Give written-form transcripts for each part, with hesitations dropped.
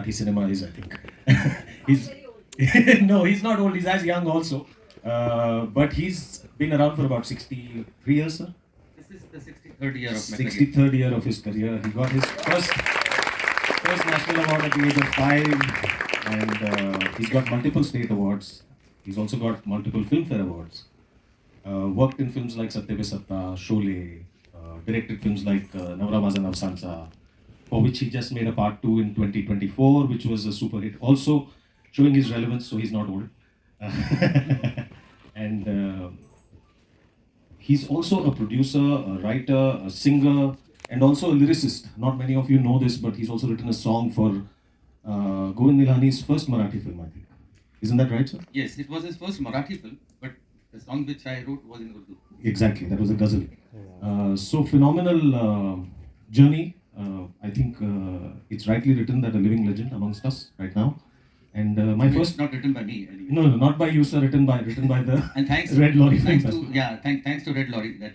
Marathi cinema is, I think. He's no, he's not old. He's as young also, but he's been around for about 63 years, sir. This is the 63rd year of my career. 63rd year of his career. He got his first national award at the age of 5, and he's got multiple state awards. He's also got multiple Filmfare awards. Worked in films like Satya Pe Satta, Sholay, directed films like Navra Maza Navsansa, for which he just made a part 2 in 2024, which was a super hit. Also showing his relevance, so he's not old. And he's also a producer, a writer, a singer, and also a lyricist. Not many of you know this, but he's also written a song for Govind Nilani's first Marathi film, I think. Isn't that right, sir? Yes, it was his first Marathi film, but the song which I wrote was in Urdu. Exactly, that was a ghazal. So phenomenal journey. I think it's rightly written that a living legend amongst us right now. And my It's first, not written by me anyway. no, not by you, sir. Written by the And thanks, Red Lorry Film thanks to Festival. thanks to Red Lorry that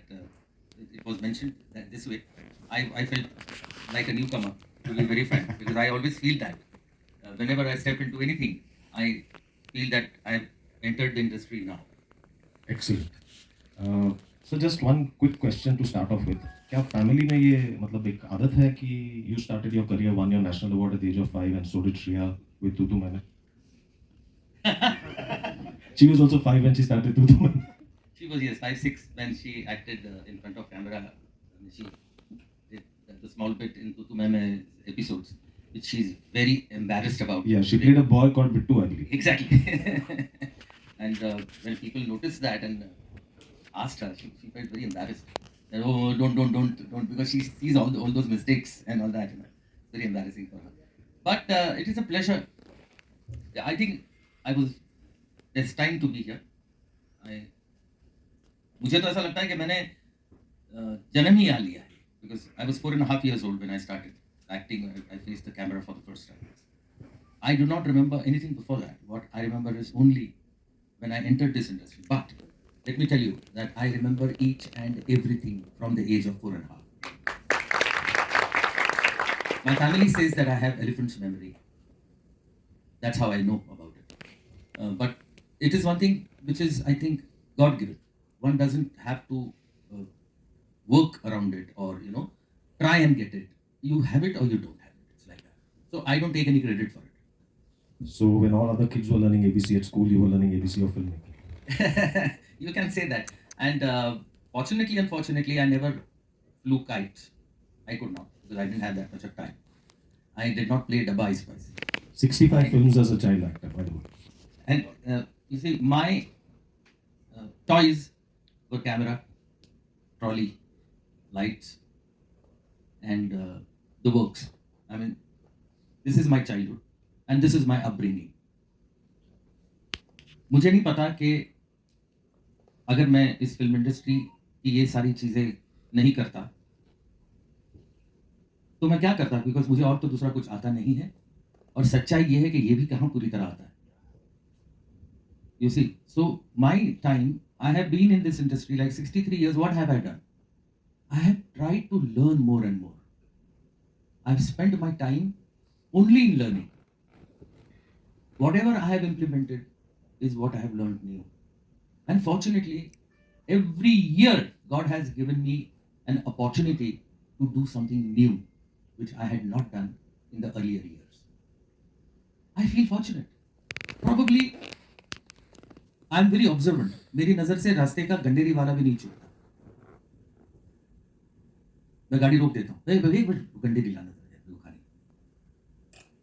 it was mentioned that this way. I felt like a newcomer, to be very frank, because I always feel that whenever I step into anything, I feel that I've entered the industry now. Excellent. So just one quick question to start off with. क्या family में ये मतलब एक आदत है कि you started your career one your national award at the age of 5 and so did Shreya with तू तू मैंने. She was also 5 when she started तू तू मैंने. She was, yes, 5, 6 when she acted in front of camera. She did the small bit in Tutu Meme episodes, which she's very embarrassed about. Yeah, she played a boy called Bittu, I believe. Exactly. And when people noticed that and asked her, she felt very embarrassed. That, oh, don't, because she sees all those mistakes and all that. It's very embarrassing for her. But it is a pleasure. I think I was destined to be here. मुझे तो ऐसा लगता है कि मैंने जन्म ही यहाँ लिया है, because I was 4.5 years old when I started acting. I faced the camera for the first time. I do not remember anything before that. What I remember is only when I entered this industry. But let me tell you that I remember each and everything from the age of 4.5. My family says that I have elephant's memory. That's how I know about it. But it is one thing which is, I think, God-given. One doesn't have to work around it or, try and get it. You have it or you don't have it. It's like that. So I don't take any credit for it. So when all other kids were learning ABC at school, you were learning ABC of filmmaking. You can say that. And fortunately, unfortunately, I never flew kites. I could not, because I didn't have that much of time. I did not play Dabba Spice. 65 films as a child actor, by the way. And you see, my toys were camera, trolley, lights, and the works. I mean, this is my childhood, and this is my upbringing. मुझे नहीं पता कि अगर मैं इस film industry की ये सारी चीज़ें नहीं करता तो मैं क्या करता, बिकॉज मुझे और तो दूसरा कुछ आता नहीं है, और सच्चाई ये है कि ये भी कहाँ पूरी तरह आता है. You see, so my time, I have been in this industry like 63 years. What have I done? I have tried to learn more and more. I've spent my time only in learning. Whatever I have implemented is what I have learned new. And fortunately, every year God has given me an opportunity to do something new, which I had not done in the earlier years. I feel fortunate. Probably I am very observant. मेरी नजर से रास्ते का गंडेरी वाला भी नहीं छूटता. मैं गाड़ी रोक देता हूँ, एक मिनट गंडेरी लाना खाने.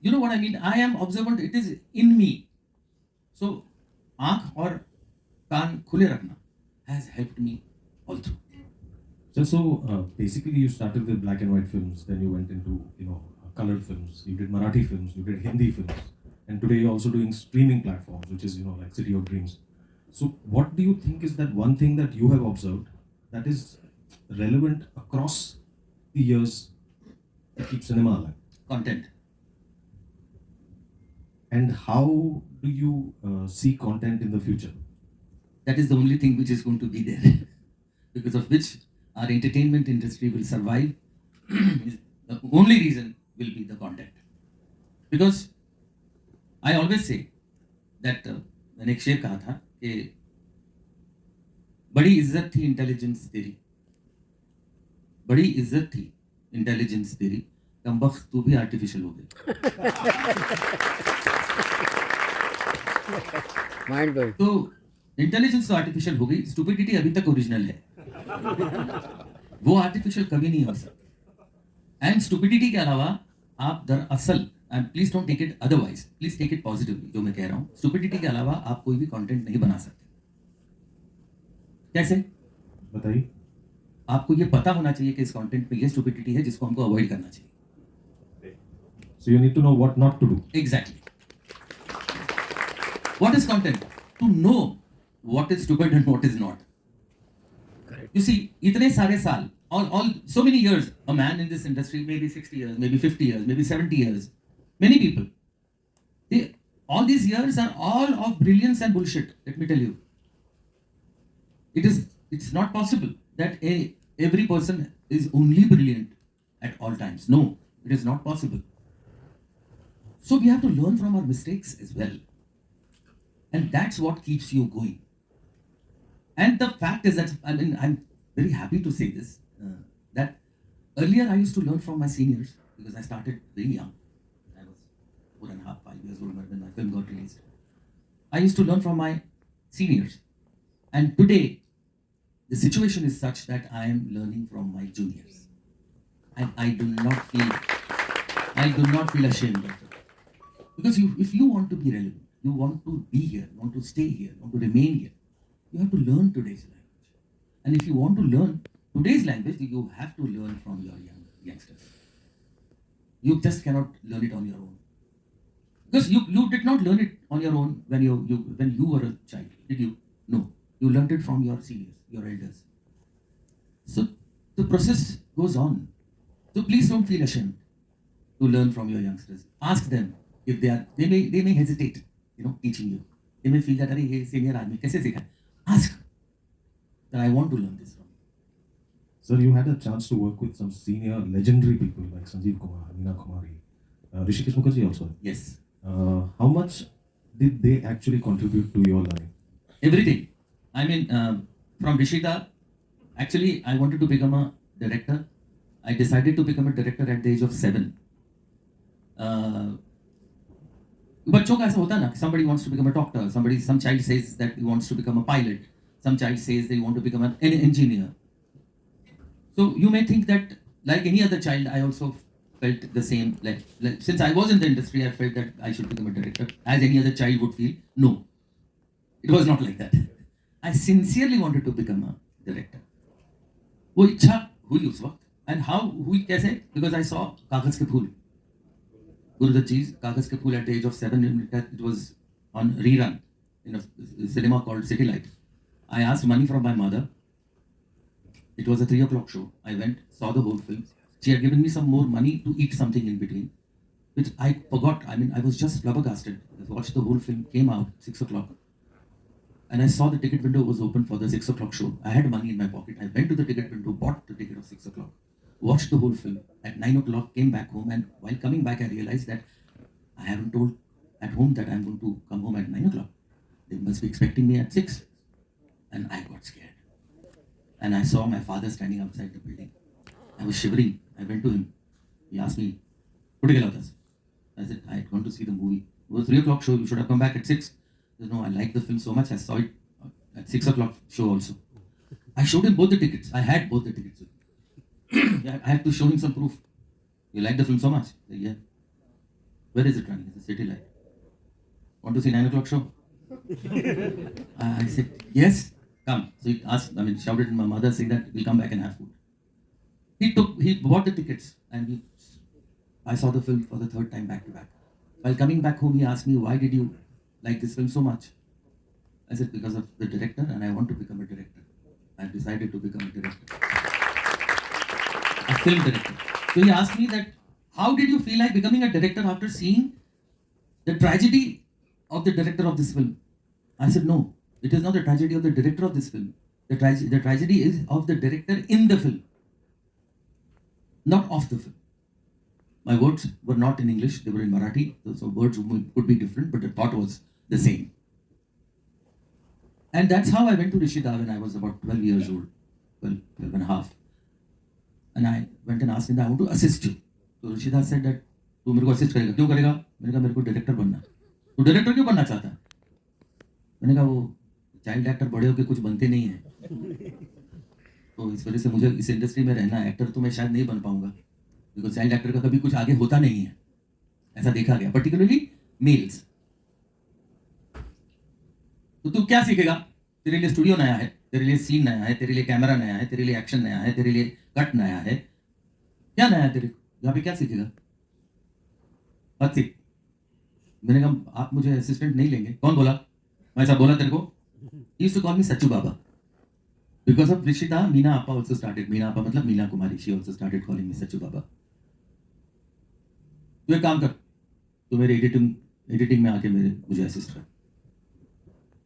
You know what I mean. I am observant. It is in me. So आंख और कान खुले रखना has helped me all through. So basically you started with black and white films, then you went into colored films, you did Marathi films, you did Hindi films, and today you're also doing streaming platforms, which is like City of Dreams. So what do you think is that one thing that you have observed that is relevant across the years to keep cinema alive? Content. And how do you see content in the future? That is the only thing which is going to be there, because of which our entertainment industry will survive. The only reason will be the content. Because I always say that मैंने एक शेर कहा था कि बड़ी इज्जत थी intelligence तेरी, बड़ी इज्जत थी इंटेलिजेंस तेरी, कमबख्त तू भी आर्टिफिशियल हो गई. Mind blowing. तो इंटेलिजेंस तो आर्टिफिशियल हो गई, स्टूपिडिटी अभी तक ओरिजिनल है. वो आर्टिफिशियल कभी नहीं हो सकता. एंड स्टूपिडिटी के अलावा आप दरअसल, and please don't take it otherwise, please take it positively जो मैं कह रहा हूँ, स्टूपिडिटी के अलावा आप कोई भी कंटेंट नहीं बना सकते. कैसे? बताइए. आपको ये पता होना चाहिए कि इस कंटेंट में ये स्टूपिडिटी है जिसको हमको अवॉइड करना चाहिए. So you need to know what not to do. Exactly. What is content? To know what is stupid and what is not. Correct. You see, इतने सारे साल, all so many years, a man in this industry, maybe 60 years, maybe 50 years, maybe 70 years, many people, all these years are all of brilliance and bullshit. Let me tell you, it's not possible that every person is only brilliant at all times. No, it is not possible. So we have to learn from our mistakes as well. And that's what keeps you going. And the fact is that, I mean, I'm very happy to say this, that earlier I used to learn from my seniors because I started very young. I was 4.5, 5 years old when my film got released. I used to learn from my seniors. And today, the situation is such that I am learning from my juniors. And I do not feel ashamed of it. Because if you want to be relevant, you want to be here, want to stay here, want to remain here, you have to learn today's language. And if you want to learn today's language, you have to learn from your youngsters. You just cannot learn it on your own. Because you did not learn it on your own when you were a child, did you? No. You learned it from your seniors, your elders. So the process goes on. So please don't feel ashamed to learn from your youngsters. Ask them if they may hesitate, teaching you. They may feel that, अरे ये senior आदमी कैसे सिखाए? Ask that I want to learn this from you. Sir, you had a chance to work with some senior legendary people like Sanjeev Kumar, Meena Kumari, Rishikesh Mukherjee also. Yes. How much did they actually contribute to your learning? Everything. I mean, from Rishita, actually, I wanted to become a director. I decided to become a director at the age of 7. बच्चों का ऐसा होता है ना, somebody wants to become a doctor, some child says that he wants to become a pilot, some child says they want to become an engineer. So you may think that like any other child, I also felt the same. Like since I was in the industry, I felt that I should become a director, as any other child would feel. No, it was not like that. I sincerely wanted to become a director. वो इच्छा हुई उस वक्त. And how हुई कैसे? Because I saw कागज के फूल. Gurudhat Ji's कागज के फूल at the age of 7. It was on rerun in a cinema called City Light. I asked money from my mother. It was a 3 o'clock show. I went, saw the whole film. She had given me some more money to eat something in between, which I forgot. I mean, I was just flabbergasted. I watched the whole film, came out 6 o'clock. And I saw the ticket window was open for the 6 o'clock show. I had money in my pocket. I went to the ticket window, bought the ticket of 6 o'clock, watched the whole film. At 9 o'clock, came back home. And while coming back, I realized that I haven't told at home that I'm going to come home at 9 o'clock. They must be expecting me at 6. And I got scared. And I saw my father standing outside the building. I was shivering. I went to him. He asked me, "Kude gela hotas?" I said, "I had gone to see the movie. It was 3 o'clock show. You should have come back at 6. He said, "No, I liked the film so much. I saw it at 6 o'clock show also." I showed him both the tickets. I had both the tickets. I had to show him some proof. You like the film so much? He said, "Yeah." "Where is it running?" It's a City Light. "Want to see 9 o'clock show?" I said, "Yes, come." So he asked, shouted at my mother saying that we'll come back and have food. He bought the tickets and I saw the film for the 3rd time back to back. While coming back home, he asked me, "Why did you like this film so much?" I said, "Because of the director, and I want to become a director. I've decided to become a director, a film director." So he asked me that, "How did you feel like becoming a director after seeing the tragedy of the director of this film?" I said, "No, it is not the tragedy of the director of this film. The tragedy is of the director in the film, not of the film. My words were not in English, they were in Marathi. So words would be different, but the thought was the same. And that's how I went to Rishida when I was about 12 years old, 12 and a half. And I went and asked him that I want to assist you. So Rishida said that तू मेरे को assist करेगा, क्यों करेगा? मैंने कहा मेरे को डायरेक्टर बनना है. तो डायरेक्टर क्यों बनना चाहता है? मैंने कहा वो चाइल्ड एक्टर बड़े होके कुछ बनते नहीं हैं. तो इस वजह से मुझे इस इंडस्ट्री में रहना है. एक्टर तो मैं शायद नहीं बन पाऊंगा, बिकॉज चाइल्ड एक्टर का कभी कुछ आगे होता नहीं है, ऐसा देखा गया, पर्टिकुलरली मेल्स. तो तू क्या सीखेगा? तेरे लिए स्टूडियो नया है, तेरे लिए सीन नया है, तेरे लिए कैमरा नया है, तेरे लिए एक्शन नया है, तेरे लिए कट नया है. क्या नया है तेरे को? यहाँ पे क्या सीखेगा? मत सीख. मैंने कहा आप मुझे असिस्टेंट नहीं लेंगे. कौन बोला? मैं ऐसा बोला तेरे को? He used to call me Sachu Baba. Because of Rishita, Meena Appa also started. Meena Appa मतलब Meena Kumari. She also started calling me Sachu Baba. तू एक काम कर, तू मेरे एडिटिंग में आके मुझे असिस्ट कर.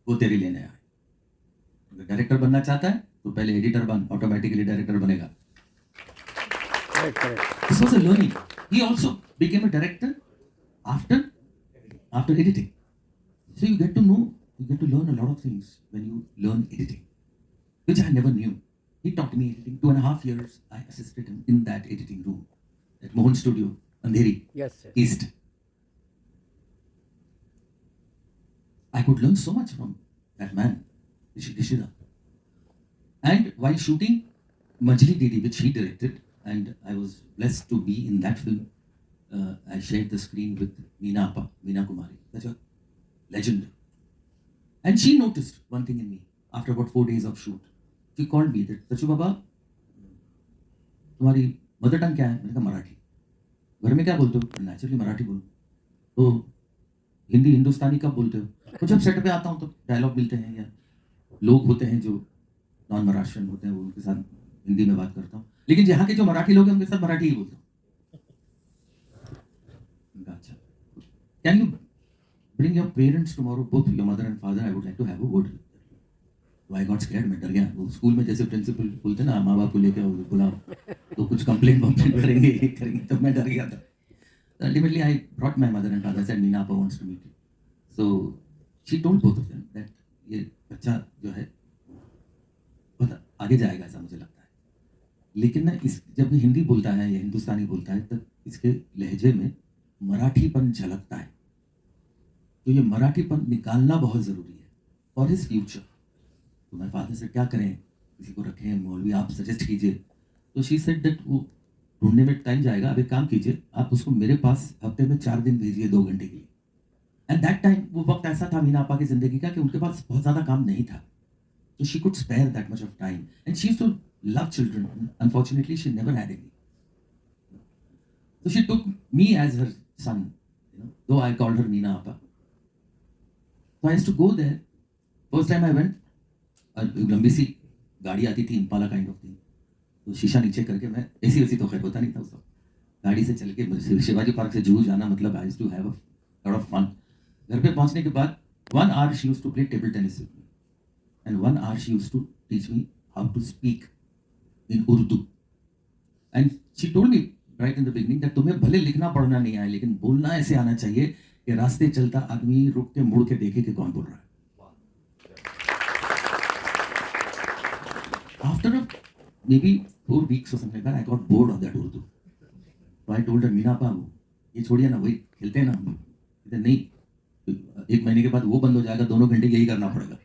वो तेरे लिए नया है. अगर डायरेक्टर बनना चाहता है तो पहले एडिटर बन, ऑटोमेटिकली डायरेक्टर बनेगा. Correct, correct. This was a learning. He also became a director after editing. So you get to learn a lot of things when you learn editing, which I never knew. He taught me editing. 2.5 years I assisted him in that editing room at Mohan Studio, Andheri Yes, sir. East. I could learn so much from that man, Rishida. And while shooting Majli Didi, which he directed, and I was blessed to be in that film, I shared the screen with Meena Appa, Meena Kumari, such a legend. And she noticed one thing in me after about 4 days of shoot. She called me that, Sachu Baba, तुम्हारी mother tongue क्या है? मैंने कहा मराठी. घर में क्या बोलते हो? नेचुरली मराठी बोलो. तो हिंदी हिंदुस्तानी कब बोलते हो? तो जब सेट पे आता हूँ तो डायलॉग मिलते हैं या लोग होते हैं जो नॉन महाराष्ट्रन होते हैं, वो उनके साथ हिंदी में बात करता हूँ. लेकिन यहाँ के जो मराठी लोग हैं उनके साथ मराठी ही बोलता हूँ. अच्छा, can you bring your parents tomorrow, both your mother and father? I would like to have a word. So I got scared. मैं डर गया. वो स्कूल में जैसे प्रिंसिपल बोलते ना, माँ बाप को लेके बुलाओ तो कुछ कंप्लेंट करेंगे, तो मैं डर गया था. Ultimately I brought my mother and father. Said Meena Appa wants to meet you. So she told both of them that ये बच्चा जो है बहुत आगे जाएगा, ऐसा मुझे लगता है. लेकिन ना इस जब ये हिंदी बोलता है या हिंदुस्तानी बोलता है तब इसके लहजे में मराठीपन झलकता है. तो ये मराठीपन निकालना बहुत ज़रूरी है फॉर हिज फ्यूचर. तो मैं फादर से क्या करें, किसी को रखें, मौलवी आप सजेस्ट कीजिए. तो शी सेड दैट वो ढूंढने में टाइम जाएगा, अब एक काम कीजिए, आप उसको मेरे पास हफ्ते में 4 दिन भेजिए 2 घंटे के लिए. एंड दैट टाइम वो वक्त ऐसा था मीना आपा की ज़िंदगी का कि उनके पास बहुत ज़्यादा काम नहीं था. तो she could spare that much of time and she used to love children. Unfortunately she never had any. So she took me as her son, though I called her Meena Appa. So I used to go there. First time I went, लंबी सी गाड़ी आती थी, Impala kind of थी. तो शीशा नीचे करके मैं ऐसी तो खैर होता नहीं था उस वक्त. गाड़ी से चल के शिवाजी पार्क से जूहू जाना, मतलब I used to have a lot of fun. घर पे पहुंचने के बाद 1 hour she used to play table tennis with me and 1 hour she used to teach me how to speak in Urdu. And she told me right in the beginning that तुम्हें भले लिखना पढ़ना नहीं आए, लेकिन बोलना ऐसे आना चाहिए कि रास्ते चलता आदमी रुक के मुड़ के देखे कि कौन बोल रहा है. After maybe 4 weeks or something like that, I got bored of that Urdu. So I told her, Meena Appa, ये छोड़िए ना, वही खेलते हैं ना हम. नहीं, 1 महीने के बाद वो बंद हो जाएगा, 2 घंटे यही करना पड़ेगा.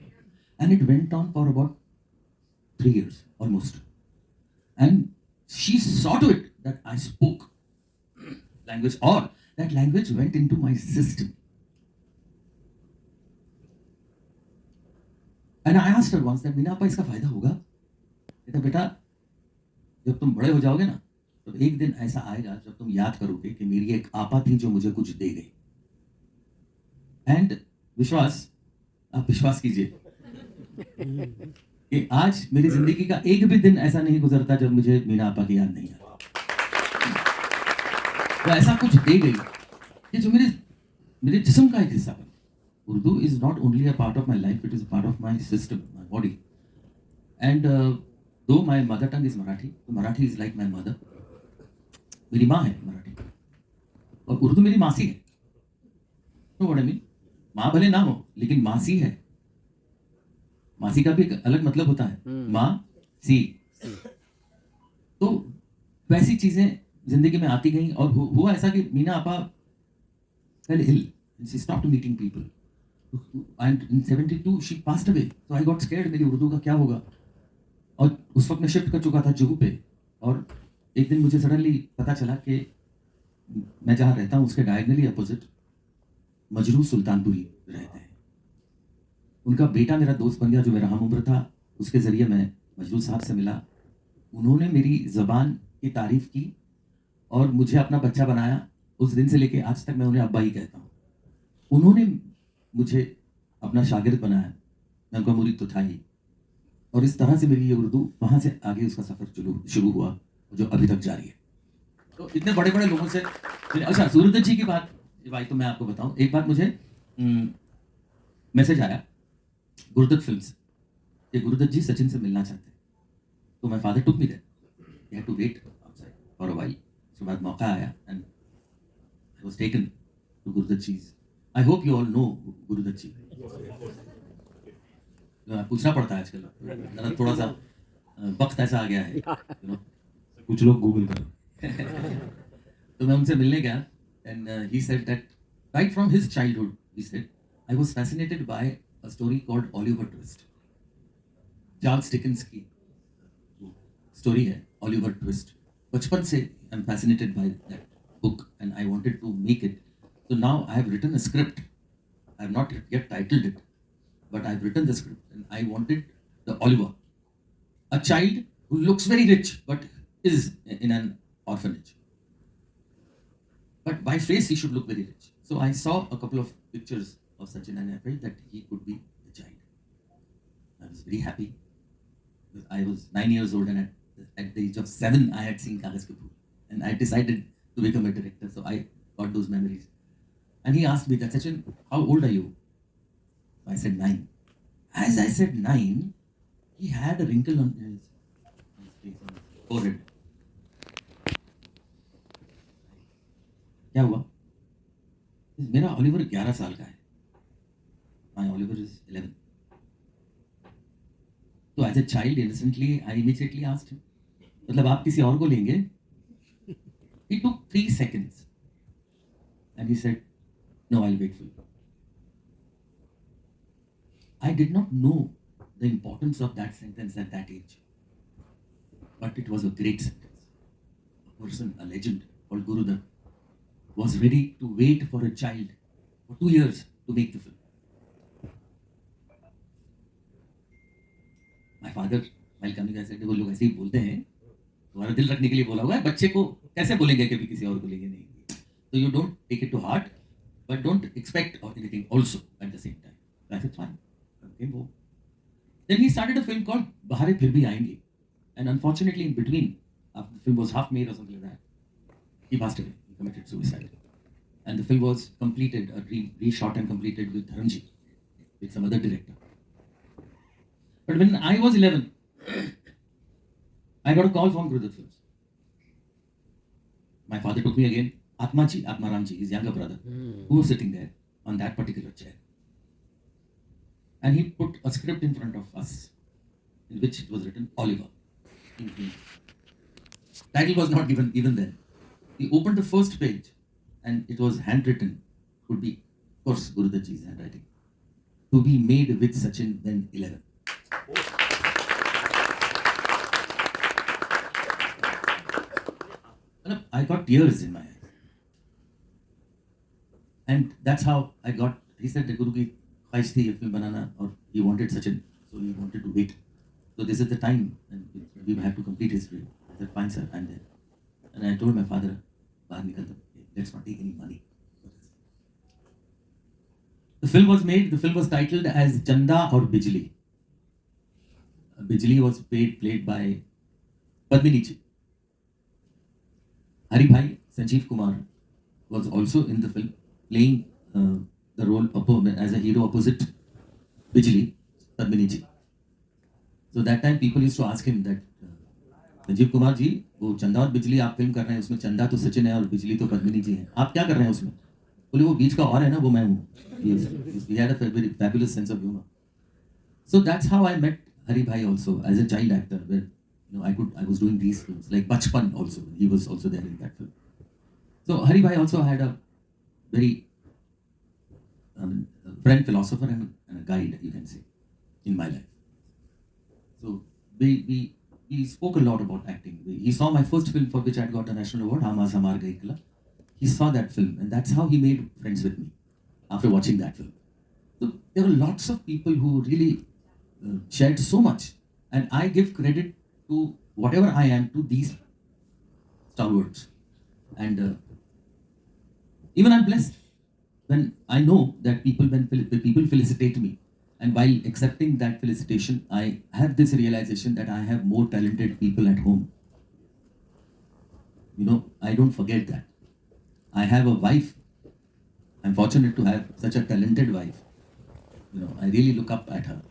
And it went on for about 3 years almost. And she saw to it that I spoke language, or that language went into my system. And I asked her once that, Meena Appa, इसका फायदा होगा? बेटा जब तुम बड़े हो जाओगे ना तो एक दिन ऐसा आएगा जब तुम याद करोगे कि मेरी एक आपा थी जो मुझे कुछ दे गई. एंड आप विश्वास कीजिए कि आज मेरी जिंदगी का एक भी दिन ऐसा नहीं गुजरता जब मुझे मीना आपा की याद नहीं आती. वो ऐसा कुछ दे गई कि जो मेरे जिस्म का एक हिस्सा बन. Urdu is not only a part of my life, it is a part of my system, my body. And though my mother tongue is Marathi, so Marathi is like my mother. मेरी माँ है मराठी. और उर्दू मेरी मासी है। नो व्हाट आई मीन, माँ भले ना हो लेकिन मासी है। मासी का भी एक अलग मतलब होता है, माँ सी। तो वैसी चीजें जिंदगी में आती गई और हुआ ऐसा कि मीना आपा fell ill and she stopped meeting people. And in 72 she passed away. So I got scared, मेरी उर्दू का क्या होगा। और उस वक्त मैं शिफ्ट कर चुका था जुहू पे, और एक दिन मुझे सडनली पता चला कि मैं जहाँ रहता हूँ उसके डायगनली अपोजिट मजरू सुल्तानपुरी रहते हैं। उनका बेटा मेरा दोस्त बन गया जो मेरा हम उम्र था, उसके ज़रिए मैं मजरू साहब से मिला। उन्होंने मेरी ज़बान की तारीफ़ की और मुझे अपना बच्चा बनाया। उस दिन से लेके आज तक मैं उन्हें अब्बा ही कहता हूँ। उन्होंने मुझे अपना शागिर्द बनाया, मैं उनका मुरीद तो था ही। और इस तरह से मेरी ये उर्दू वहाँ से आगे उसका सफ़र शुरू हुआ जो अभी तक जारी है। तो इतने बड़े बड़े लोगों से अच्छा, सूरत जी की बात भाई तो मैं आपको बताऊं। एक बात मुझे मैसेज आया गुरुदत्त फिल्म से कि गुरुदत्त जी सचिन से मिलना चाहते हैं। तो my father took me there, he had to wait outside for a while. उसके बाद मौका आया and I was taken to Guru Dutt ji. I hope you all know Guru Dutt ji. पूछना पड़ता है आजकल, थोड़ा सा वक्त ऐसा आ गया है, यू नो। कुछ लोग गूगल करो। तो मैं उनसे मिलने गया and he said that right from his childhood he said I was fascinated by a story called Oliver Twist. Charles Dickens की स्टोरी है ओलिवर ट्विस्ट। बचपन से I am fascinated by that book and I wanted to make it. So now I have written a script. I have not yet titled it, but I have written the script and I wanted the Oliver, a child who looks very rich but is in an orphanage. But by face he should look very rich. So I saw a couple of pictures of Sachin and I felt that he could be the child. I was very happy. I was 9 years old and at the age of 7 I had seen Kagaz Ke Phool and I decided to become a director. So I got those memories. And he asked me that, Sachin, how old are you? I said 9. As I said 9, he had a wrinkle on his face, on his forehead. क्या हुआ? मेरा Oliver 11 साल का है. My Oliver is 11. So as a child, innocently, I immediately asked him, मतलब आप किसी और को लेंगे? He took 3 seconds. And he said, no, I'll wait for you. I did not know the importance of that sentence at that age. But it was a great sentence. A person, a legend called Guru Dutt, was ready to wait for a child for 2 years to make the film. My father, while coming, I said, वो लोग ऐसे ही बोलते हैं, तुम्हारा दिल रखने के लिए बोला हुआ है, बच्चे को कैसे बोलेंगे कभी किसी और को लेंगे नहीं. So you don't take it to heart, but don't expect anything also at the same time. I said, fine. Okay, go. Then he started a film called Bahare Phir Bhi Aayenge. And unfortunately, in between, after the film was half made or something like that, he passed away. He committed suicide. And the film was completed, reshot and completed with Dharamji, with some other director. But when I was 11, I got a call from Guru Dutt Films. My father took me again. Atmaramji, his younger brother, who was sitting there on that particular chair. And he put a script in front of us, in which it was written Oliver. Title was not given even then. He opened the first page, and it was handwritten. Could be, of course, Guru Dutt Ji's handwriting. To be made with Sachin when 11. I got tears in my eyes. And that's how I got, he said the Guru ki ख्वाहिश थी film banana, or he wanted Sachin, so he wanted to wait. So this is the time and we have to complete his dream. I said, fine sir, I'm there. And I told my father, bahar nikal do, let's not take any money for this. The film was made, the film was titled as Chanda aur Bijli. Bijli was played by Padmini ji. Hari Bhai, Sanjeev Kumar was also in the film, playing the role as a hero opposite Bijli, Padmini ji. So that time people used to ask him that, Sanjeev Kumar ji, वो चंदा और बिजली आप film कर रहे हैं, उसमें चंदा तो सचिन है और बिजली तो पद्मिनी जी हैं, आप क्या कर रहे हैं उसमें? बोले वो बीच का और है ना, वो मैं हूँ। He had a very fabulous sense of humor. So that's how I met Hari Bhai also as a child actor, where I was doing these films like Bachpan also. He was also there in that film. So Hari Bhai also had a very friend, philosopher, and a guide, you can say, in my life. So we spoke a lot about acting. He saw my first film for which I had got a national award, Hama Samar Gaikala. He saw that film, and that's how he made friends with me after watching that film. So there were lots of people who really shared so much, and I give credit to whatever I am to these stalwarts. And even I'm blessed when I know that when people felicitate me, and while accepting that felicitation, I have this realization that I have more talented people at home. I don't forget that. I have a wife. I'm fortunate to have such a talented wife. I really look up at her.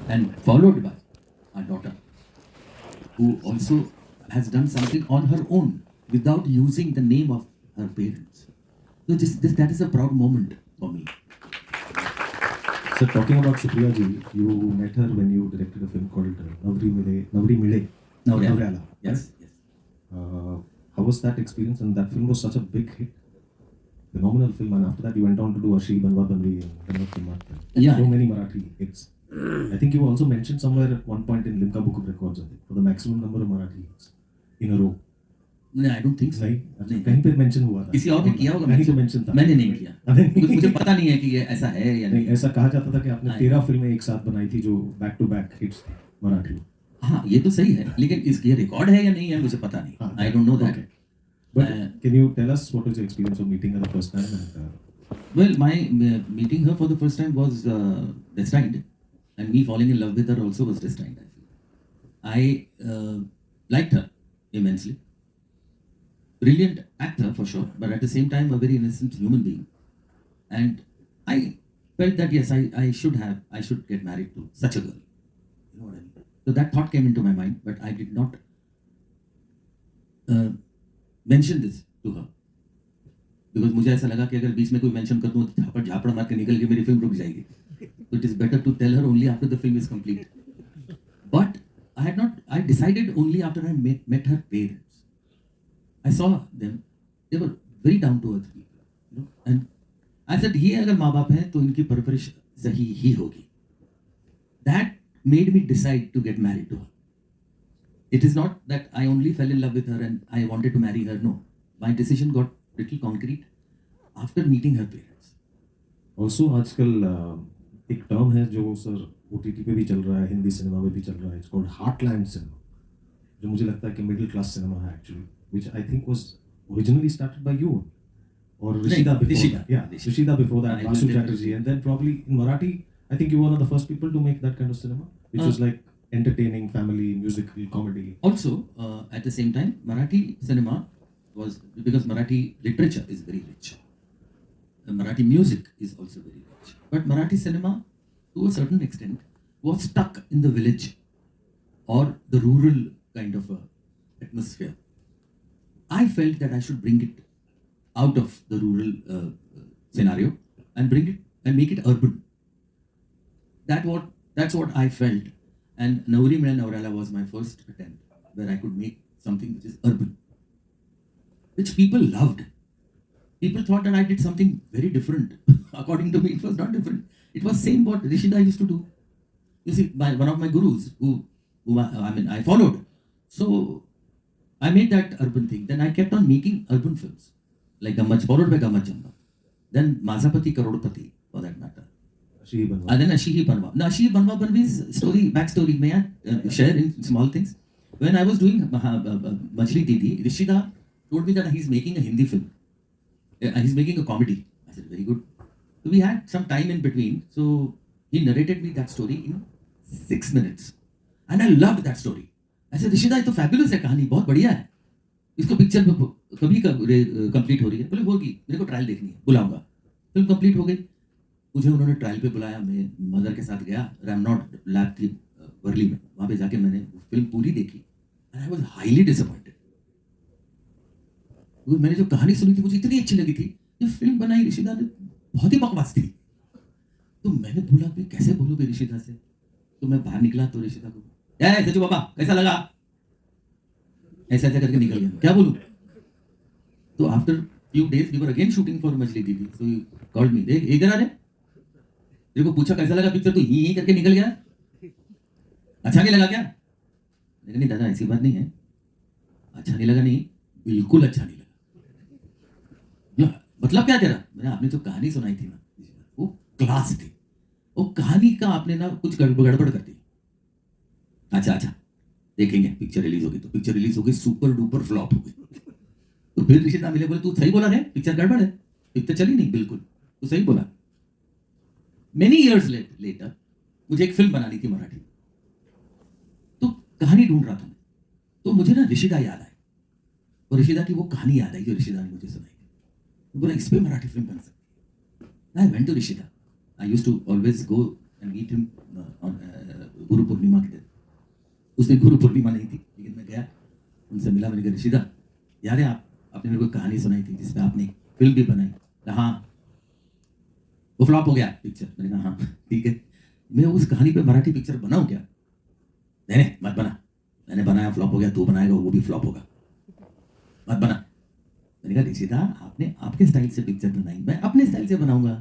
And followed by our daughter, who also has done something on her own without using the name of her parents. So that is a proud moment for me. So talking about Supriya ji, you met her when you directed a film called Navri Mile. Navrala. Yes. How was that experience? And that film was such a big hit. Phenomenal film. And after that, you went on to do Ashi Banwa Banvi and Jannat Ki Mat. Yeah. So many Marathi hits. I think you also mentioned somewhere at one point in Limca Book of Records, I think, for the maximum number of Marathi hits in a row. No, I don't think so. नहीं कहीं पे mention हुआ था किसी और ने किया होगा, कहीं तो मेंशन था मैंने नहीं किया। नहीं। मुझे पता नहीं है कि ये ऐसा है या नहीं नहीं। ऐसा कहा जाता था कि आपने 13 फिल्में एक साथ बनाई थी जो बैक टू बैक हिट्स थी मराठी हाँ ये तो सही है, लेकिन ये रिकॉर्ड है या नहीं है मुझे पता नहीं। I don't know that. But can you tell us what was your experience of meeting her the first time? And, Well, my meeting her for the first time was destined, and me falling in love with her also was destined. I liked her immensely. Brilliant actor for sure, but at the same time a very innocent human being. And I felt that yes, I should get married to such a girl. You know what I mean? So that thought came into my mind, but I did not mention this to her. Because मुझे ऐसा लगा कि अगर बीच में कोई mention कर दूँ तो झापड़ मार के निकल के मेरी फिल्म रुक जाएगी. So it is better to tell her only after the film is complete. But I decided only after I met her parents. I saw them. They were very down to earth people. And I said, ये अगर माँ बाप हैं तो इनकी परवरिश सही ही होगी. That made me decide to get married to her. It is not that I only fell in love with her and I wanted to marry her. No. My decision got little concrete after meeting her parents. Also आजकल एक term है जो sir OTT पे भी चल रहा है, Hindi cinema में भी चल रहा है. It's called heartland cinema, जो मुझे लगता है कि middle class cinema है actually, which I think was originally started by you or Rishida before that. Yeah, Rishida before that, Vasu Chatterjee, and then probably in Marathi, I think you were one of the first people to make that kind of cinema, which was like entertaining, family, musical, comedy. Also, at the same time, Marathi cinema was, because Marathi literature is very rich. Marathi music is also very rich. But Marathi cinema, to a certain extent, was stuck in the village or the rural kind of atmosphere. I felt that I should bring it out of the rural scenario and bring it and make it urban. That's what I felt. And Navri Mile Navrala was my first attempt where I could make something which is urban, which people loved. People thought that I did something very different. According to me, it was not different. It was same what Rishida used to do. You see, one of my gurus who I followed. So I made that urban thing. Then I kept on making urban films, like Gammach, followed by Gammach Jamba. Then Mazapati Karodpati, for that matter. Ashi Banwa. And then Ashi Banwa. Now Ashi Banwa Banvi's backstory, may I share in small things? When I was doing Machli Didi, Rishida told me that he's making a Hindi film. He's making a comedy. I said, very good. So we had some time in between. So he narrated me that story in 6 minutes. And I loved that story. I said, Rishida, ये तो fabulous है कहानी, बहुत बढ़िया है. इसको picture कभी complete हो रही है? बोले होगी, मेरे को ट्रायल देखनी है, बुलाऊंगा. फिल्म कंप्लीट हो गई. मुझे उन्होंने ट्रायल पे बुलाया, मैं मदर के साथ गया. रामनॉट लैब थी वर्ली में, वहाँ पे जाके मैंने फिल्म पूरी देखी. and I was highly disappointed. क्योंकि मैंने जो कहानी सुनी थी मुझे इतनी अच्छी लगी थी, ये फिल्म बनाई ऋषिदा ने बहुत ही बकवास थी। तो मैंने बोला कि कैसे बोलोगे ऋषिदा से? तो मैं बाहर निकला तो ऋषिदा को, सचू बाबा कैसा लगा? ऐसा ऐसा करके निकल गया, क्या बोलूं? तो after few days we were again shooting for मछली दीदी, so he called me, देख इधर आ रे, तेरे को पूछा कैसा लगा पिक्चर, तो ही करके निकल गया, अच्छा नहीं लगा क्या? लेकिन नहीं दादा ऐसी बात नहीं है, अच्छा नहीं लगा नहीं, बिल्कुल अच्छा नहीं लगा। मतलब क्या तेरा? मैंने आपने जो कहानी सुनाई थी ना, वो क्लास थी, वो कहानी का आपने ना कुछ गड़बड़ कर दी। अच्छा देखेंगे, पिक्चर रिलीज होगी, तो पिक्चर रिलीज हो गई, सुपर डुपर फ्लॉप हो गई। तो फिर ऋषिदा मिले, बोले तू सही बोला रे, पिक्चर गड़बड़ है, पिक्चर चली नहीं, बिल्कुल तू सही बोला। मेनी इयर्स लेटर मुझे एक फिल्म बनानी थी मराठी, तो कहानी ढूंढ रहा था मैं, तो मुझे ना ऋषिदा याद आई, और ऋषिदा की वो कहानी याद आई जो ऋषिदा ने मुझे सुनाई थी। तो बोला इस पे मराठी फिल्म बन सकती है। I went to Rishida, I used to always go and meet him on Guru Purnima के दिन। उस दिन गुरु पूर्णिमा नहीं थी, लेकिन मैं गया, उनसे मिला, मैंने कहा ऋषिदा यार है आपने मेरे को कहानी सुनाई थी जिसमें आपने फिल्म भी बनाई। हाँ, वो फ्लॉप हो गया पिक्चर। मैंने कहा हाँ ठीक है, मैं उस कहानी पे मराठी पिक्चर बनाऊं क्या? नहीं मत बना, मैंने बनाया फ्लॉप हो गया, तू बनाएगा वो भी फ्लॉप होगा, मत बना। मैंने कहा ऋषिदा आपने आपके स्टाइल से पिक्चर बनाई, मैं अपने स्टाइल से बनाऊंगा,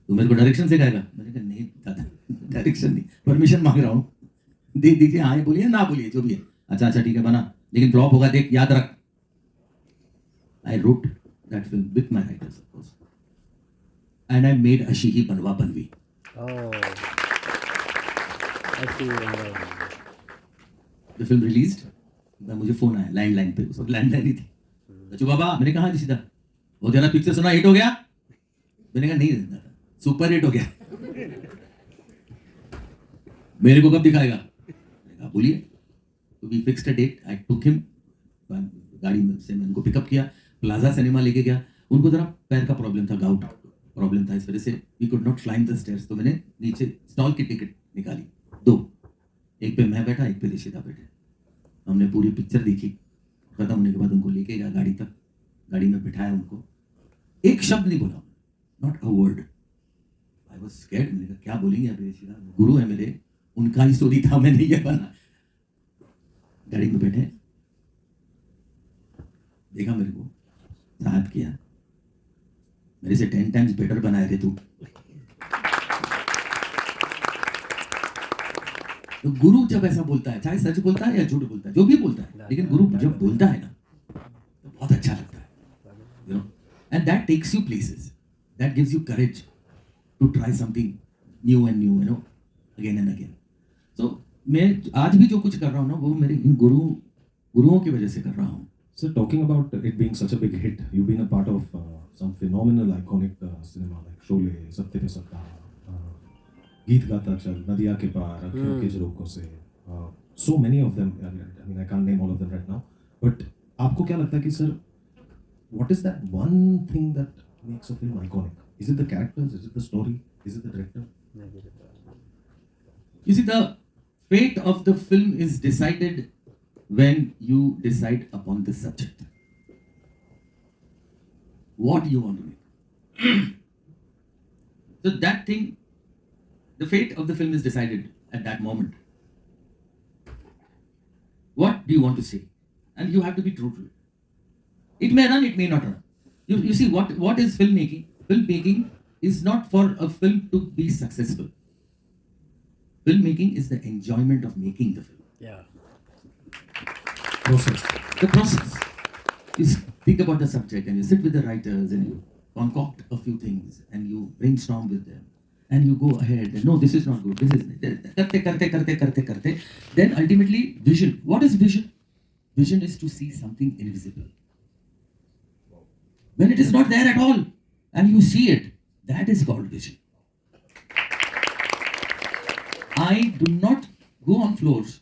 तो मेरे को डायरेक्शन सिखाएगा? मैंने कहा नहीं दादा डायरेक्शन नहीं, परमिशन मांग रहा हूँ, दे दीजिए, हाँ बोलिए ना बोलिए जो भी है। अच्छा ठीक है बना, लेकिन फ्लॉप होगा देख, याद रख। I wrote that film with my writers of course, and I made अशी ही बनवा Banwi. Oh, I see. The film released, मुझे फोन आया लैंडलाइन पे, उस वक्त लैंडलाइन ही थी। बच्चू बाबा, मैंने कहा ऋषिदा वो तेरा पिक्चर सुना हिट हो गया? मैंने कहा नहीं दादा सुपर हिट हो गया। मेरे को कब दिखाएगा? मैंने कहा बोलिए। तो we fixed a date, I took him, गाड़ी में से मैं उनको पिकअप किया, प्लाजा सिनेमा लेके गया। उनको जरा पैर का प्रॉब्लम था, गाउट प्रॉब्लम था, इस वजह से we could not climb the stairs. तो मैंने नीचे स्टॉल की टिकट निकाली, दो, एक पे मैं बैठा, एक पे ऋषिदा बैठे। हमने पूरी पिक्चर देखी, खत्म होने के बाद उनको लेके गया गाड़ी तक, गाड़ी में बिठाया उनको, एक शब्द नहीं बोला, not a word. I was scared, मैंने कहा क्या बोलेंगे अभी ऋषिदा, गुरु है मेरे, उनका ही स्टोरी था, मैंने ये बना। गाड़ी में बैठे, देखा मेरे को, साथ किया, मेरे से 10 टाइम्स बेटर बनाए रे तू। तो गुरु जब ऐसा बोलता है, चाहे सच बोलता है या झूठ बोलता है, जो भी बोलता है, लेकिन गुरु जब बोलता है ना तो बहुत अच्छा लगता है, you know, and that takes you places, that gives you courage to try something new and new, you know, again and again. So मैं आज भी जो कुछ कर रहा हूँ ना, वो मेरे इन गुरुओं की वजह से कर रहा हूँ। So talking about it being such a big hit, you've been a part of some phenomenal, iconic cinema like Sholay, Satya Pe Satta, Geet Gata Chal, Nadiya Ke Paar, Akhiyon Ke Jhrokoon Se, so many of them. I mean, I can't name all of them right now. But आपको क्या लगता है कि sir, what is that one thing that makes a film iconic? Is it the characters? Is it the story? Is it the director? You see, the fate of the film is decided when you decide upon the subject. What you want to make. So that thing, the fate of the film is decided at that moment. What do you want to say? And you have to be true to it. It may run, it may not run. You see, what is filmmaking? Filmmaking is not for a film to be successful. Filmmaking is the enjoyment of making the film. Yeah. Process. The process. You think about the subject and you sit with the writers and you concoct a few things and you brainstorm with them and you go ahead and no, this is not good, this is karte. Then ultimately vision. What is vision? Vision is to see something invisible. When it is not there at all and you see it, that is called vision. I do not go on floors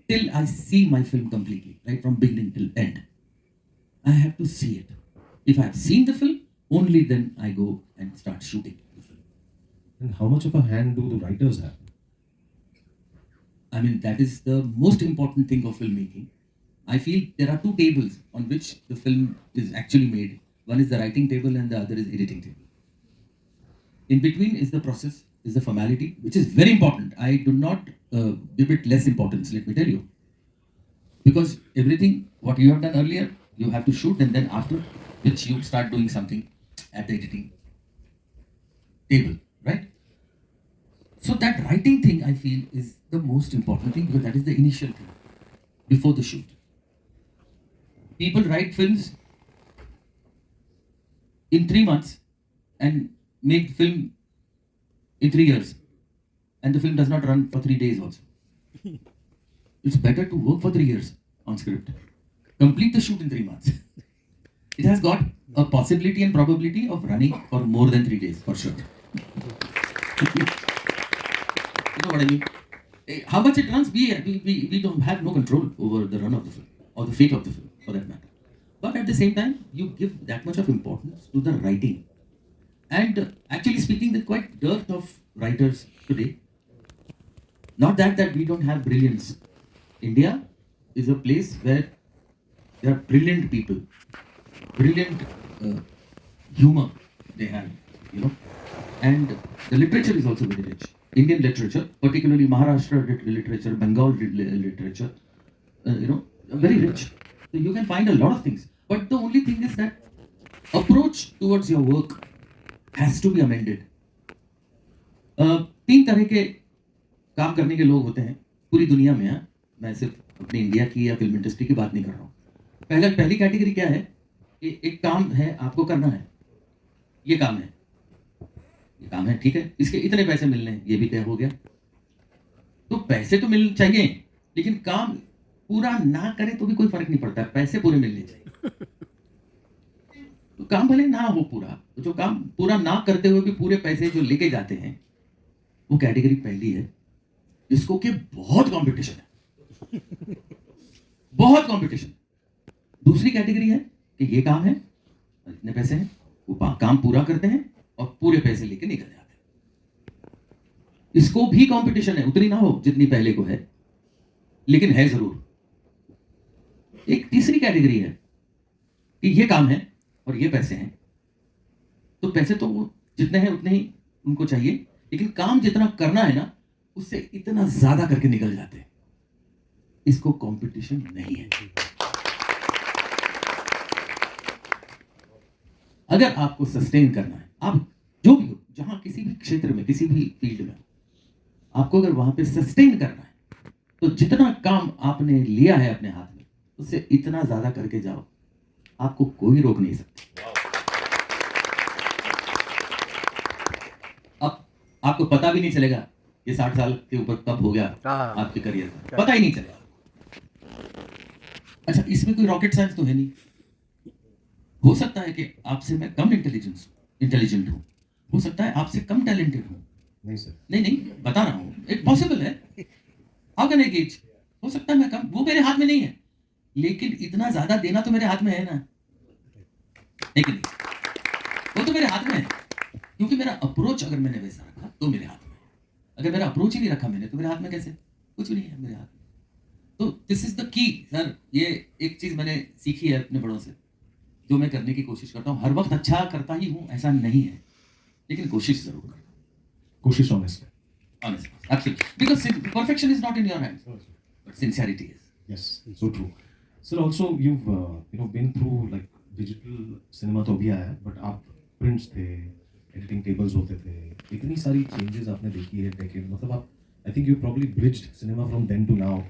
till I see my film completely, right from beginning till end. I have to see it. If I have seen the film, only then I go and start shooting the film. And how much of a hand do the writers have? mean, that is the most important thing of filmmaking. I feel there are two tables on which the film is actually made. One is the writing table and the other is editing table. In between is the process, is the formality, which is very important. I do not give it less importance, let me tell you. Because everything, what you have done earlier, you have to shoot, and then after which you start doing something at the editing table, right? So that writing thing, I feel, is the most important thing because that is the initial thing before the shoot. People write films in 3 months and make the film in 3 years, and the film does not run for 3 days also. It's better to work for 3 years on script, complete the shoot in 3 months. It has got a possibility and probability of running for more than 3 days for sure. You know what I mean? How much it runs, we don't have no control over the run of the film or the fate of the film for that matter. But at the same time, you give that much of importance to the writing. And actually speaking, there's quite dearth of writers today. Not that we don't have brilliance. India is a place where there are brilliant people, brilliant humor they have, you know. And the literature is also very rich. Indian literature, particularly Maharashtra literature, Bengal literature, you know, very rich. So you can find a lot of things. But the only thing is that approach towards your work has to be amended. 3 तरह के काम करने के लोग होते हैं पूरी दुनिया में. हाँ, मैं सिर्फ अपने इंडिया की या फिल्म इंडस्ट्री की बात नहीं कर रहा हूँ. पहली कैटेगरी क्या है कि एक काम है, आपको करना है, ये काम है, ठीक है, इसके इतने पैसे मिलने हैं, ये भी तय हो गया. तो पैसे तो मिल चाहिए, लेकिन काम पूरा ना करे तो भी कोई फर्क नहीं पड़ता, पैसे पूरे मिलने चाहिए. तो काम भले ना हो पूरा, तो जो काम पूरा ना करते हुए भी पूरे पैसे जो लेके जाते हैं, वो कैटेगरी पहली है, जिसको कि बहुत कंपटीशन है, बहुत कंपटीशन. दूसरी कैटेगरी है कि ये काम है, इतने पैसे हैं, वो काम पूरा करते हैं और पूरे पैसे लेके निकल जाते हैं. इसको भी कंपटीशन है, उतनी ना हो जितनी पहले को है, लेकिन है जरूर. एक तीसरी कैटेगरी है कि ये काम है और ये पैसे हैं. तो पैसे तो वो जितने हैं उतने ही उनको चाहिए, लेकिन काम जितना करना है ना, उससे इतना ज्यादा करके निकल जाते हैं. इसको कंपटीशन नहीं है. अगर आपको सस्टेन करना है, आप जो भी हो, जहां किसी भी क्षेत्र में, किसी भी फील्ड में, आपको अगर वहां पे सस्टेन करना है, तो जितना काम आपने लिया है अपने हाथ में, उससे इतना ज्यादा करके जाओ, आपको कोई रोक नहीं सकता. अब आपको पता भी नहीं चलेगा ये 60 साल के ऊपर कब हो गया आपके करियर का, पता ही नहीं चलेगा. अच्छा, इसमें कोई रॉकेट साइंस तो है नहीं. हो सकता है कि आपसे मैं कम इंटेलिजेंट हूं, हो सकता है आपसे कम टैलेंटेड हूं. नहीं सर, नहीं, बता रहा हूं, एक पॉसिबल है. How can I gauge? हो सकता है मैं कम, वो मेरे हाथ में नहीं है, लेकिन इतना ज्यादा देना तो मेरे हाथ में है ना, है कि नहीं? वो तो मेरे हाथ में है, क्योंकि मेरा अप्रोच अगर मैंने वैसा रखा तो मेरे हाथ में है. अगर मेरा अप्रोच ही नहीं रखा मैंने, तो मेरे हाथ में कैसे? कुछ भी नहीं है मेरे हाथ में. तो this is the key sir. ये एक चीज मैंने सीखी है अपने बड़ों से, जो मैं करने की कोशिश करता हूँ. हर वक्त अच्छा करता ही हूँ ऐसा नहीं है, लेकिन कोशिश जरूर करता हूँ. कोशिश honest. Absolutely. Because perfection is not in your hands, but sincerity is. Yes, so true. Sir, also you've been through like digital cinema तो अभी आया, but आप prints थे, editing tables होते थे, इतनी सारी changes आपने देखी है decade. मतलब आप, I think you probably bridged cinema from then to now.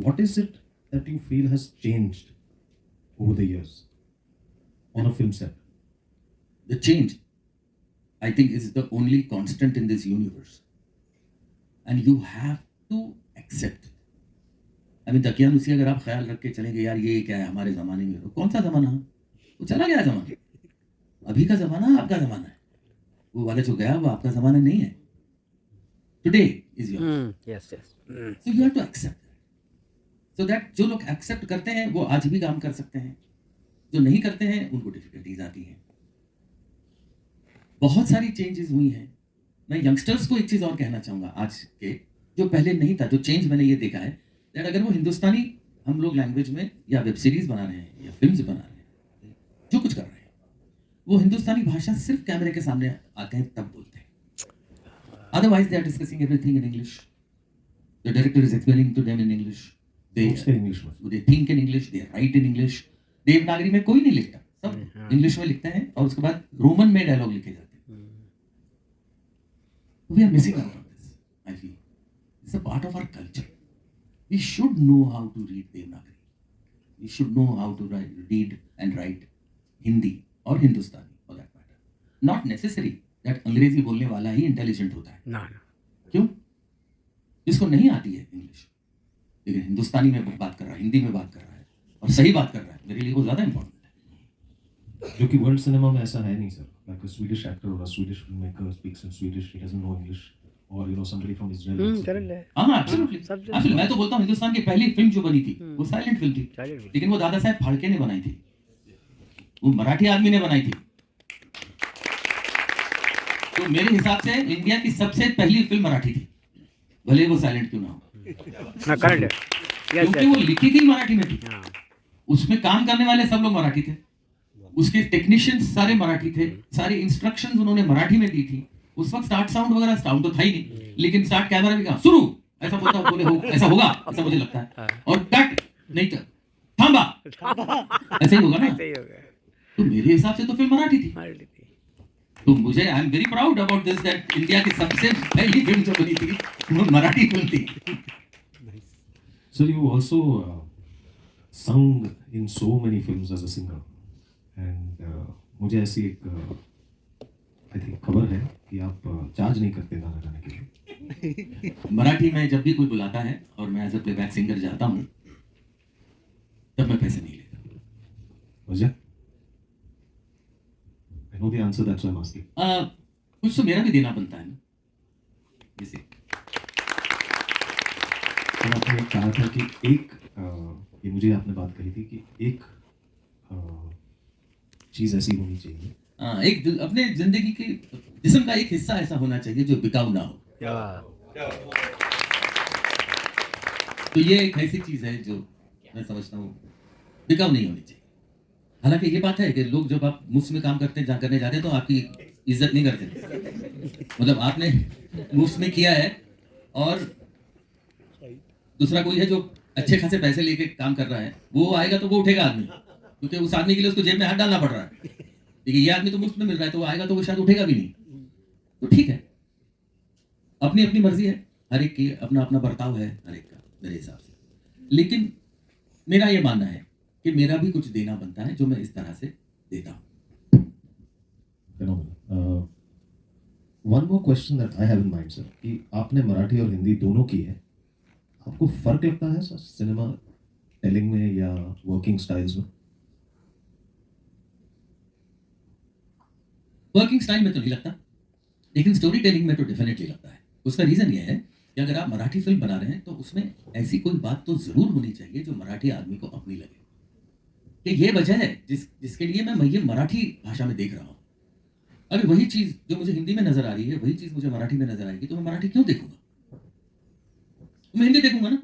What is it that you feel has changed over the years on a film set? The change, I think, is the only constant in this universe. And you have to accept. I mean, दकियानुसी अगर आप ख्याल रख के चलेंगे, यार ये क्या है हमारे ज़माने में, तो कौन सा ज़माना है? वो चला गया ज़माना. अभी का ज़माना आपका ज़माना है. वो वाला जो गया वो आपका ज़माना नहीं है. Today is yours. Yes. So you have to accept that. So that जो लोग accept करते हैं वो आज भी काम कर सकते हैं, जो नहीं करते हैं उनको डिफिकल्टीज आती हैं. बहुत सारी चेंजेस हुई हैं. मैं यंगस्टर्स को एक चीज़ और कहना चाहूँगा आज के, जो पहले नहीं था, जो चेंज मैंने ये देखा है दैट अगर वो हिंदुस्तानी हम लोग लैंग्वेज में या वेब सीरीज बना रहे हैं या फिल्म्स बना रहे हैं, जो कुछ कर रहे हैं, वो हिंदुस्तानी भाषा सिर्फ कैमरे के सामने आते हैं तब बोलते हैं। Otherwise they are discussing everything in English, the director is explaining to them in English, Mostly English में. they think in English, they write in English. Devanagari में कोई नहीं लिखता, सब इंग्लिश में लिखते हैं और उसके बाद रोमन में डायलॉग लिखे जाते हैं. We are missing out on this, I feel. It's a part of our culture. We should know how to read Devanagari. We should know how to read and write Hindi or Hindustani for that matter. Not necessary that अंग्रेजी बोलने वाला ही intelligent होता है. ना ना क्यों? जिसको नहीं आती है इंग्लिश लेकिन हिंदुस्तानी में बात कर रहा है, हिंदी में बात कर रहा है और सही बात कर रहा है, मेरे लिए वो ज्यादा इंपॉर्टेंट है. जो कि वर्ल्ड सिनेमा में ऐसा है नहीं sir. Like a Swedish actor or a Swedish filmmaker speaks in Swedish, he doesn't know English, or you know somebody from Israel. Correct है हाँ एब्सोल्युटली. सब एक्चुअली मैं तो बोलता हूँ हिंदुस्तान की पहली फिल्म जो बनी थी वो साइलेंट फिल्म थी, Silent film. लेकिन वो दादा साहेब फाड़के ने बनाई थी, वो मराठी आदमी ने बनाई थी. तो मेरे हिसाब से इंडिया की सबसे पहली फिल्म मराठी थी, भले वो साइलेंट क्यों ना हो, ना करेक्ट है यस क्योंकि वो लिखी थी मराठी में थी. हाँ उसमें काम करने वाले सब लोग मराठी थे, उसके टेक्नीशियंस सारे मराठी थे, सारी इंस्ट्रक्शंस उन्होंने मराठी में दी थी. उस वक्त स्टार्ट साउंड वगैरह साउंड तो था ही नहीं, लेकिन स्टार्ट कैमरा भी कहा शुरू ऐसा बोलता हूँ, बोले हो ऐसा होगा ऐसा मुझे लगता है, और कट नहीं कर थांबा ऐसे ही होगा ना. सही हो गया तो मेरे हिसाब से तो फिल्म मराठी थी. मराठी थी तो मुझे I am very proud about this that India की सबसे पहली फिल्म जो बनी थी वो मराठी फिल्म थी. So you also sung in so many films as a singer, and मुझे ऐसी एक I think खबर है कि आप चार्ज नहीं करते गाना गाने के लिए. मराठी में जब भी कोई बुलाता है और मैं एज अ प्लेबैक सिंगर जाता हूँ तब मैं पैसे नहीं लेता. वजह? I know the answer, that's why I'm asking. कुछ तो मेरा भी देना बनता है ना. जैसे तो आपने एक कहा था कि एक ये मुझे आपने बात कही थी कि एक चीज़ ऐसी होनी चाहिए. अपने जिंदगी के जिस्म का एक हिस्सा ऐसा होना चाहिए जो बिकाऊ ना हो. क्या तो ये एक ऐसी चीज है जो मैं समझता हूँ बिकाऊ नहीं होनी चाहिए. हालांकि ये बात है कि लोग जब आप मुफ्त में काम करते हैं करने जाते हैं तो आपकी इज्जत नहीं करते. मतलब आपने मुफ्त में किया है और दूसरा कोई है जो अच्छे खासे पैसे लेके काम कर रहा है, वो आएगा तो वो उठेगा आदमी, क्योंकि उस आदमी के लिए उसको जेब में हाथ डालना पड़ रहा है. लेकिन ये आदमी तो मुफ्त में मिल रहा है तो वो आएगा तो वो शायद उठेगा भी नहीं. तो ठीक है, अपनी अपनी मर्जी है, हर एक की अपना अपना बर्ताव है हर एक का मेरे हिसाब से. लेकिन मेरा ये मानना है कि मेरा भी कुछ देना बनता है जो मैं इस तरह से देता हूँ. Phenomenal. One more question that I have in mind, sir, कि आपने मराठी और हिंदी दोनों की है, आपको फर्क लगता है सर सिनेमा टेलिंग में या वर्किंग स्टाइल्स में? वर्किंग स्टाइल में तो नहीं लगता, लेकिन स्टोरी टेलिंग में तो डेफिनेटली लगता है. उसका रीजन ये है कि अगर आप मराठी फिल्म बना रहे हैं तो उसमें ऐसी कोई बात तो जरूर होनी चाहिए जो मराठी आदमी को अपनी लगे, कि ये वजह है जिसके लिए मैं ये मराठी भाषा में देख रहा हूँ. अगर वही चीज जो मुझे हिंदी में नजर आ रही है वही चीज मुझे मराठी में नजर आएगी तो मैं मराठी क्यों देखूंगा? मैं हिंदी देखूंगा ना.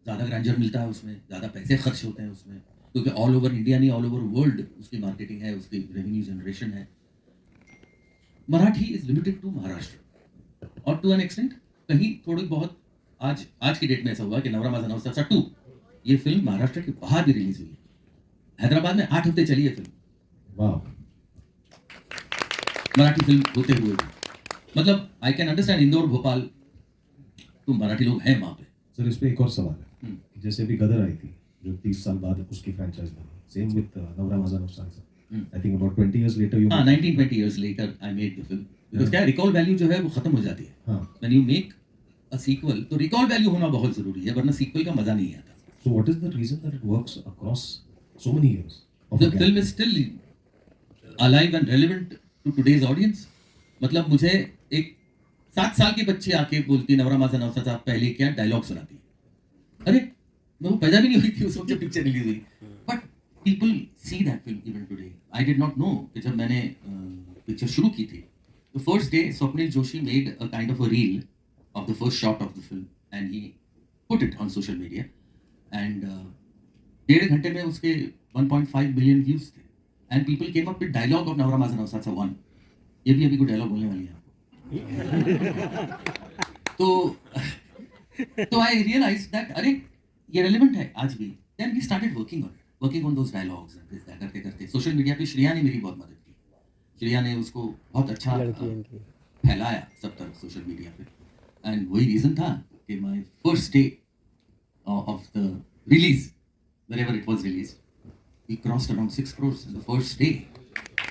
ज्यादा ग्रैंडर मिलता है उसमें, ज्यादा पैसे खर्च होते हैं उसमें, क्योंकि ऑल ओवर इंडिया नहीं ऑल ओवर वर्ल्ड उसकी मार्केटिंग है, उसकी रेवेन्यू जनरेशन है. Marathi is limited to Maharashtra और टू एन एक्सटेंट कहीं थोड़ी बहुत आज की डेट में ऐसा हुआ कि नवरा माझा नवसा 2 ये फिल्म महाराष्ट्र के बाहर भी रिलीज हुई. हैदराबाद में 8 हफ्ते चली है फिल्म. वाह. मराठी फिल्म होते हुए भी. मतलब I can understand Indore Bhopal तो मराठी लोग हैं वहां पे. सर इस पे एक और सवाल है कि जैसे अभी गदर आई थी जो 30 साल बाद उसकी फ्रेंचाइज बनी, same with Navra Maza Navsa. I think about 20 years later you 19-20 years later I made the film because क्या रिकॉल वैल्यू जो है वो खत्म हो जाती है. हाँ. When you make a sequel तो रिकॉल वैल्यू होना बहुत जरूरी है, वरना सीक्वल का मजा नहीं आता. So what is the reason that it works across so many years of The a gap? film is still alive and relevant to today's audience. मतलब मुझे एक 7 साल की बच्ची आके बोलती है नवरा माझा नवसा साहब पहले क्या डायलॉग सुनाती है. अरे मैं वो पैदा भी नहीं हुई थी उस वक्त जब पिक्चर रिलीज हुई, but people see that film even today. I did not know कि जब मैंने पिक्चर शुरू की थी the first day Swapnil Joshi made a kind of a reel of the first shot of the film and he put it on social media. And 1.5 घंटे में उसके 1.5 billion views थे. And people came up with dialogue of Navara Maza Navsatsa 1. ये भी अभी कोई dialogue बोलने वाली है आपको. तो I realized that अरे ये relevant है आज भी. Then we started working on those dialogues and this that करते सोशल मीडिया पे श्रेया ने मेरी बहुत मदद की. श्रेया ने उसको बहुत अच्छा फैलाया सब तरफ सोशल मीडिया पे. एंड वही रीजन था कि my first day of the release, wherever it was released, we crossed around 6 crores in the first day.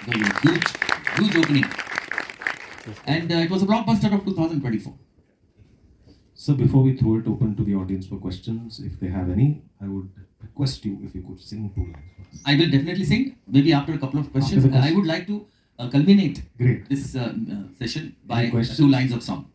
It was a huge opening. And it was a blockbuster of 2024. So before we throw it open to the audience for questions, if they have any, I would request you if you could sing 2 lines. I will definitely sing, maybe after a couple of questions. After the question. I would like to culminate Great. this session by Any questions? 2 lines of song.